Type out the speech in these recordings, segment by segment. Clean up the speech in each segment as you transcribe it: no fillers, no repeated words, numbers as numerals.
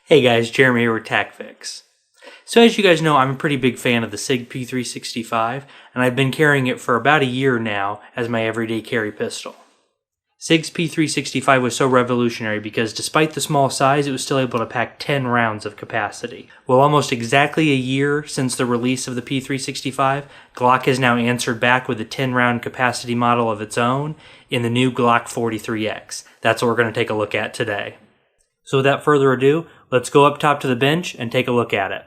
Hey guys, Jeremy here with TacFix. So as you guys know, I'm a pretty big fan of the SIG P365, and I've been carrying it for about a year now as my everyday carry pistol. SIG's P365 was so revolutionary because despite the small size, it was still able to pack 10 rounds of capacity. Well, almost exactly a year since the release of the P365, Glock has now answered back with a 10-round capacity model of its own in the new Glock 43X. That's what we're going to take a look at today. So without further ado, let's go up top to the bench and take a look at it.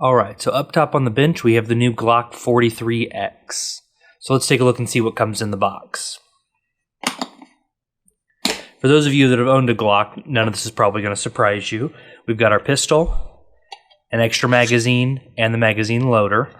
Alright, so up top on the bench we have the new Glock 43X. So let's take a look and see what comes in the box. For those of you that have owned a Glock, none of this is probably going to surprise you. We've got our pistol, an extra magazine, and the magazine loader.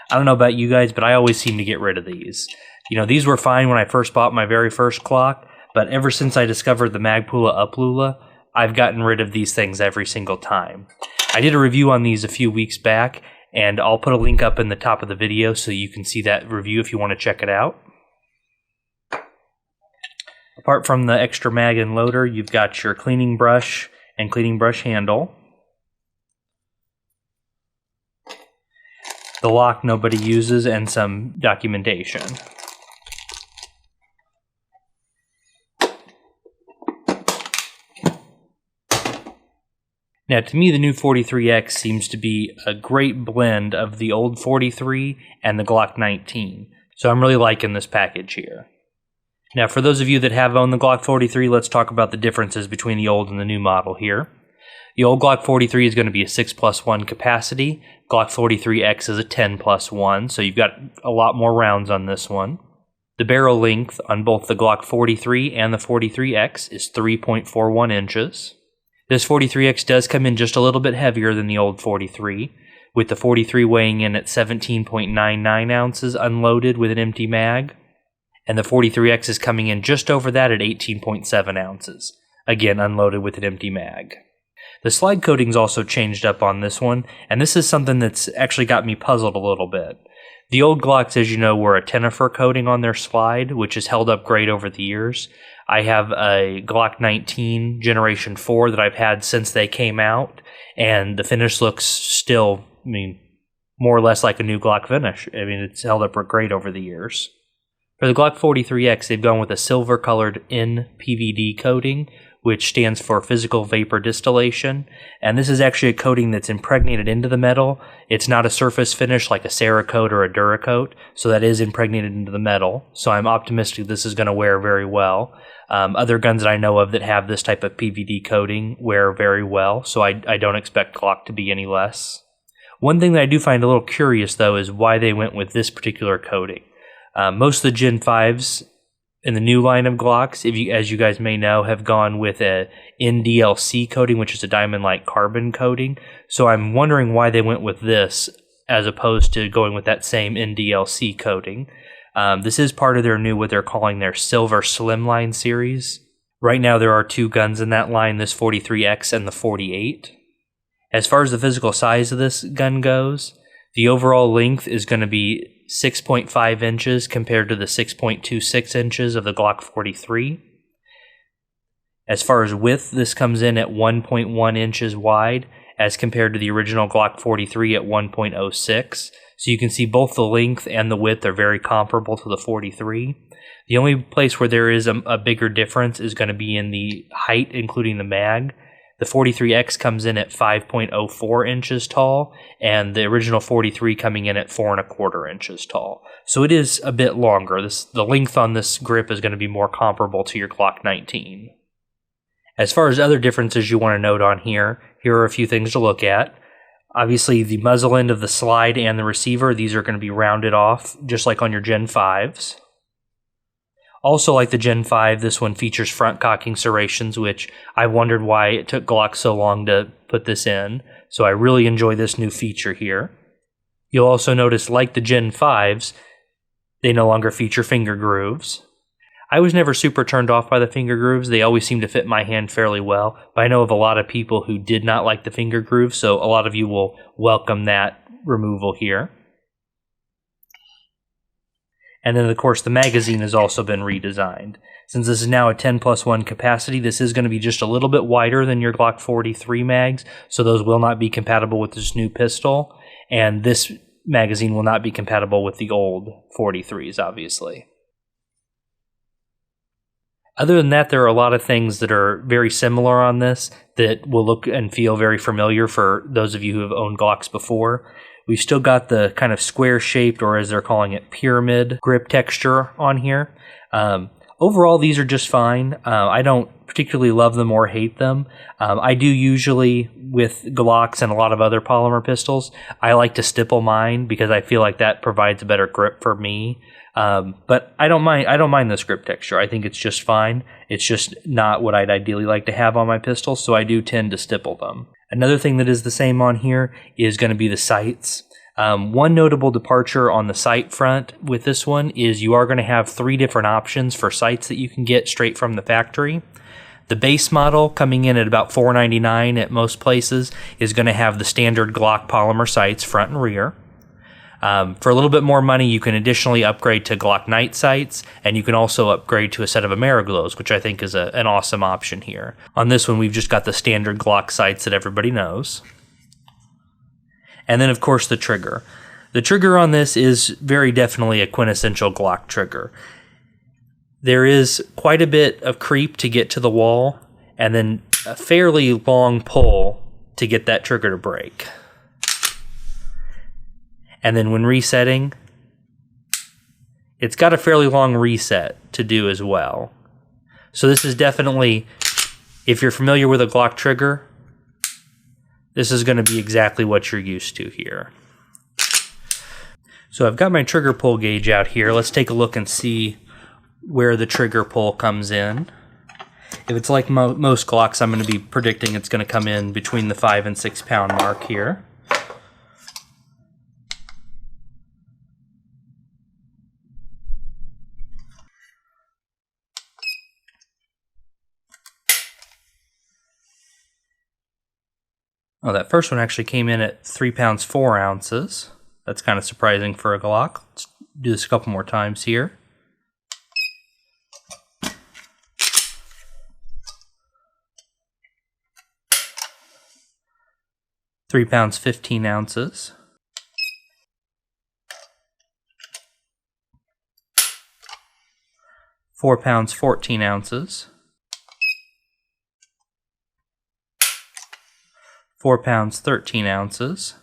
I don't know about you guys, but I always seem to get rid of these. You know, these were fine when I first bought my very first Glock, but ever since I discovered the Magpula Uplula, I've gotten rid of these things every single time. I did a review on these a few weeks back, and I'll put a link up in the top of the video so you can see that review if you want to check it out. Apart from the extra mag and loader, you've got your cleaning brush and cleaning brush handle. The lock nobody uses, and some documentation. Now, to me, the new 43X seems to be a great blend of the old 43 and the Glock 19. So I'm really liking this package here. Now, for those of you that have owned the Glock 43, let's talk about the differences between the old and the new model here. The old Glock 43 is going to be a 6+1 capacity. Glock 43X is a 10+1, so you've got a lot more rounds on this one. The barrel length on both the Glock 43 and the 43X is 3.41 inches. This 43X does come in just a little bit heavier than the old 43, with the 43 weighing in at 17.99 ounces unloaded with an empty mag. And the 43X is coming in just over that at 18.7 ounces, again unloaded with an empty mag. The slide coating's also changed up on this one, and this is something that's actually got me puzzled a little bit. The old Glocks, as you know, were a Tenifer coating on their slide, which has held up great over the years. I have a Glock 19 Generation 4 that I've had since they came out, and the finish looks still, more or less like a new Glock finish. It's held up great over the years. For the Glock 43X, they've gone with a silver-colored nPVD coating, which stands for physical vapor distillation, and this is actually a coating that's impregnated into the metal. It's not a surface finish like a Cerakote or a Duracoat, so that is impregnated into the metal, so I'm optimistic this is going to wear very well. Other guns that I know of that have this type of PVD coating wear very well, so I don't expect Glock to be any less. One thing that I do find a little curious, though, is why they went with this particular coating. Most of the Gen 5s in the new line of Glocks, as you guys may know, have gone with a NDLC coating, which is a diamond-like carbon coating. So I'm wondering why they went with this as opposed to going with that same NDLC coating. This is part of their new, what they're calling their Silver Slimline series. Right now there are two guns in that line, this 43X and the 48. As far as the physical size of this gun goes, the overall length is going to be 6.5 inches compared to the 6.26 inches of the Glock 43. As far as width, this comes in at 1.1 inches wide as compared to the original Glock 43 at 1.06. So you can see both the length and the width are very comparable to the 43. The only place where there is a bigger difference is going to be in the height, including the mag. The 43X comes in at 5.04 inches tall, and the original 43 coming in at 4.25 inches tall. So it is a bit longer. The length on this grip is going to be more comparable to your Glock 19. As far as other differences you want to note on here are a few things to look at. Obviously, the muzzle end of the slide and the receiver, these are going to be rounded off, just like on your Gen 5s. Also, like the Gen 5, this one features front cocking serrations, which I wondered why it took Glock so long to put this in. So I really enjoy this new feature here. You'll also notice, like the Gen 5s, they no longer feature finger grooves. I was never super turned off by the finger grooves. They always seem to fit my hand fairly well, but I know of a lot of people who did not like the finger grooves, so a lot of you will welcome that removal here. And then, of course, the magazine has also been redesigned. Since this is now a 10+1 capacity, this is going to be just a little bit wider than your Glock 43 mags, so those will not be compatible with this new pistol, and this magazine will not be compatible with the old 43s, obviously. Other than that, there are a lot of things that are very similar on this that will look and feel very familiar for those of you who have owned Glocks before. We've still got the kind of square-shaped, or as they're calling it, pyramid grip texture on here. Overall, these are just fine. I don't particularly love them or hate them. I do usually, with Glocks and a lot of other polymer pistols, I like to stipple mine because I feel like that provides a better grip for me. But I don't mind this grip texture. I think it's just fine. It's just not what I'd ideally like to have on my pistols, so I do tend to stipple them. Another thing that is the same on here is going to be the sights. One notable departure on the sight front with this one is you are going to have 3 different options for sights that you can get straight from the factory. The base model, coming in at about $4.99 at most places, is going to have the standard Glock polymer sights front and rear. For a little bit more money, you can additionally upgrade to Glock night sights, and you can also upgrade to a set of Ameriglows, which I think is an awesome option here. On this one, we've just got the standard Glock sights that everybody knows. And then, of course, the trigger. The trigger on this is very definitely a quintessential Glock trigger. There is quite a bit of creep to get to the wall, and then a fairly long pull to get that trigger to break. And then when resetting, it's got a fairly long reset to do as well. So this is definitely, if you're familiar with a Glock trigger, this is going to be exactly what you're used to here. So I've got my trigger pull gauge out here. Let's take a look and see where the trigger pull comes in. If it's like most Glocks, I'm going to be predicting it's going to come in between the 5 and 6 pound mark here. Oh, that first one actually came in at 3 pounds 4 ounces. That's kind of surprising for a Glock. Let's do this a couple more times here. Three pounds 15 ounces. 4 pounds 14 ounces. 4 pounds 13 ounces.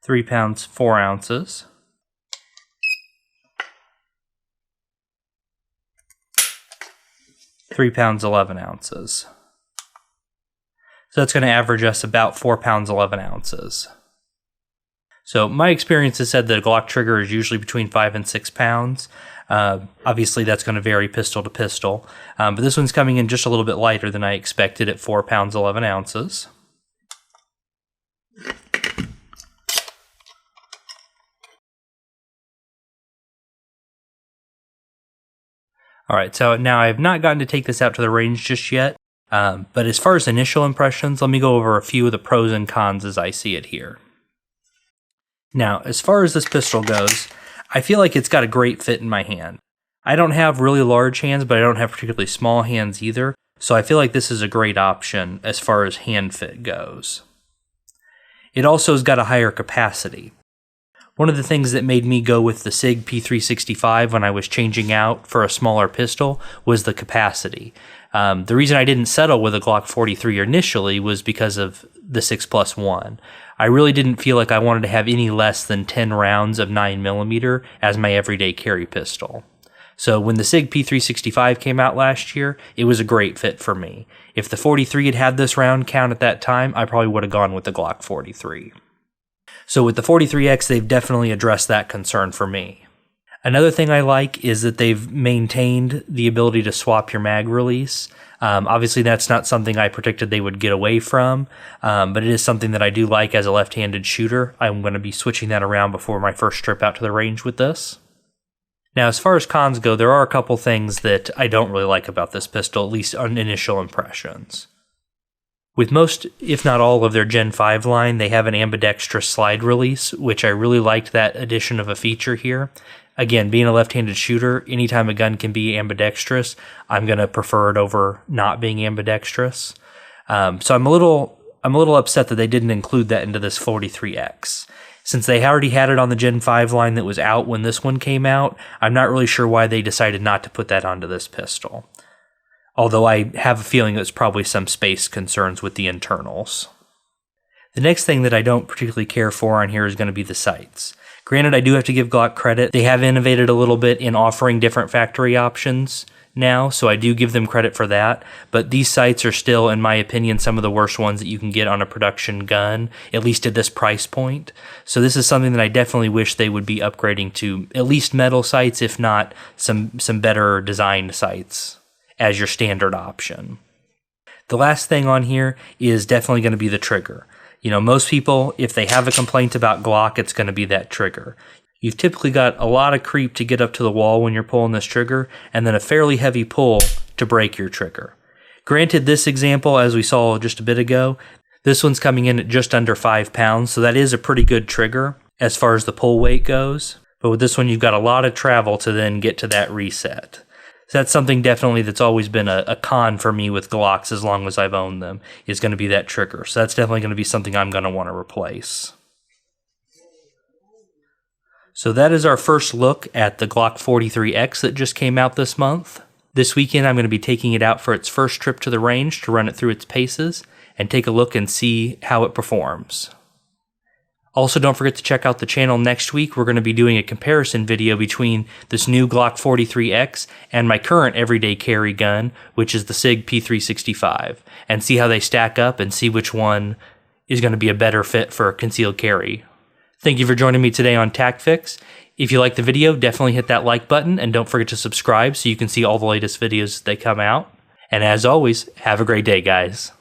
3 pounds 4 ounces. 3 pounds 11 ounces. So that's going to average us about 4 pounds 11 ounces. So my experience has said that a Glock trigger is usually between 5 and 6 pounds. Obviously that's going to vary pistol to pistol, but this one's coming in just a little bit lighter than I expected at 4 pounds 11 ounces. Alright, so now I have not gotten to take this out to the range just yet, but as far as initial impressions, let me go over a few of the pros and cons as I see it here. Now, as far as this pistol goes, I feel like it's got a great fit in my hand. I don't have really large hands, but I don't have particularly small hands either, so I feel like this is a great option as far as hand fit goes. It also has got a higher capacity. One of the things that made me go with the SIG P365 when I was changing out for a smaller pistol was the capacity. The reason I didn't settle with a Glock 43 initially was because of the 6+1. I really didn't feel like I wanted to have any less than 10 rounds of 9mm as my everyday carry pistol. So when the SIG P365 came out last year, it was a great fit for me. If the 43 had had this round count at that time, I probably would have gone with the Glock 43. So with the 43X, they've definitely addressed that concern for me. Another thing I like is that they've maintained the ability to swap your mag release. Obviously, that's not something I predicted they would get away from, but it is something that I do like as a left-handed shooter. I'm going to be switching that around before my first trip out to the range with this. Now, as far as cons go, there are a couple things that I don't really like about this pistol, at least on initial impressions. With most, if not all, of their Gen 5 line, they have an ambidextrous slide release, which I really liked that addition of a feature here. Again, being a left-handed shooter, anytime a gun can be ambidextrous, I'm going to prefer it over not being ambidextrous. So I'm a little upset that they didn't include that into this 43X. Since they already had it on the Gen 5 line that was out when this one came out, I'm not really sure why they decided not to put that onto this pistol. Although I have a feeling it's probably some space concerns with the internals. The next thing that I don't particularly care for on here is going to be the sights. Granted, I do have to give Glock credit. They have innovated a little bit in offering different factory options now, so I do give them credit for that. But these sights are still, in my opinion, some of the worst ones that you can get on a production gun, at least at this price point. So this is something that I definitely wish they would be upgrading to at least metal sights, if not some better designed sights as your standard option. The last thing on here is definitely going to be the trigger. You know, most people, if they have a complaint about Glock, it's going to be that trigger. You've typically got a lot of creep to get up to the wall when you're pulling this trigger, and then a fairly heavy pull to break your trigger. Granted, this example, as we saw just a bit ago, this one's coming in at just under 5 pounds, so that is a pretty good trigger as far as the pull weight goes. But with this one, you've got a lot of travel to then get to that reset. So that's something definitely that's always been a con for me with Glocks as long as I've owned them, is going to be that trigger. So that's definitely going to be something I'm going to want to replace. So that is our first look at the Glock 43X that just came out this month. This weekend I'm going to be taking it out for its first trip to the range to run it through its paces and take a look and see how it performs. Also, don't forget to check out the channel next week. We're going to be doing a comparison video between this new Glock 43X and my current everyday carry gun, which is the SIG P365, and see how they stack up and see which one is going to be a better fit for concealed carry. Thank you for joining me today on TacFix. If you like the video, definitely hit that like button, and don't forget to subscribe so you can see all the latest videos as they come out. And as always, have a great day, guys.